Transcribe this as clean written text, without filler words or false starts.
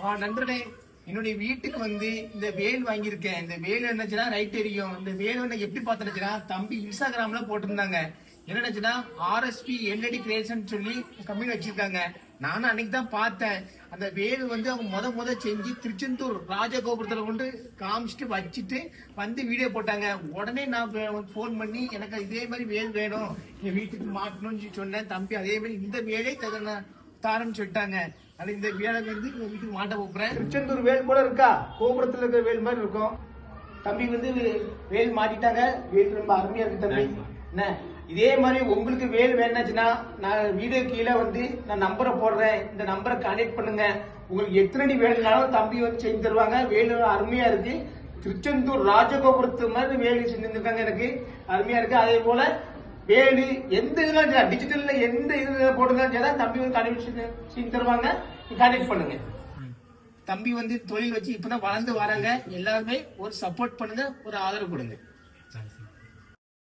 நண்பர்களே, என்னுடைய வீட்டுக்கு வந்து இந்த வேல் வாங்கியிருக்கேன். இந்த வேல் என்னச்சுன்னா ரைட் தெரியும். இந்த வேல் வந்து எப்படி பார்த்துச்சுன்னா தம்பி இன்ஸ்டாகிராம்ல போட்டிருந்தாங்க. என்னச்சுன்னா ஆர்எஸ்பி எல்இடி கிரியேஷன் சொல்லி கம்பெனி வச்சிருக்காங்க. நானும் அன்னைக்கு தான் பார்த்தேன். அந்த வேல் வந்து அவங்க முத செஞ்சு திருச்செந்தூர் ராஜகோபுரத்துல கொண்டு காமிச்சிட்டு வச்சுட்டு வந்து வீடியோ போட்டாங்க. உடனே நான் போன் பண்ணி எனக்கு இதே மாதிரி வேல் வேணும், என் வீட்டுக்கு மாட்டணும்னு சொன்னேன். தம்பி அதே மாதிரி இந்த வேலை தாரன்னு சொல்லிட்டாங்க. அது இந்த வேலை வந்து வீட்டுக்கு மாட்ட போறேன். திருச்செந்தூர் வேல் போல இருக்கா, கோபுரத்துல இருக்கிற வேல் மாதிரி இருக்கும். தம்பி வந்து வேல் மாட்டிட்டாங்க. வேல் ரொம்ப அருமையா இருக்கு தம்பி. என்ன இதே மாதிரி உங்களுக்கு வேல் வேணுச்சுன்னா நான் வீடியோ கீழே வந்து நான் நம்பரை போடுறேன். இந்த நம்பரை கான்டெக்ட் பண்ணுங்க. உங்களுக்கு எத்தனை அடி வேணும்னாலும் தம்பி வந்து செஞ்சு தருவாங்க. வேலு அருமையா இருக்கு. திருச்செந்தூர் ராஜகோபுரத்து மாதிரி வேலு செஞ்சிருக்காங்க. எனக்கு அருமையா இருக்கு. அதே போல வேலு எந்த இதுல டிஜிட்டல்ல எந்த இதுல போடுங்க தம்பி வந்து செஞ்சு தருவாங்க. கான்டெக்ட் பண்ணுங்க. தம்பி வந்து தொழில் வச்சு இப்பதான் வளர்ந்து வராங்க. எல்லாருமே ஒரு சப்போர்ட் பண்ணுங்க, ஒரு ஆதரவு கொடுங்க.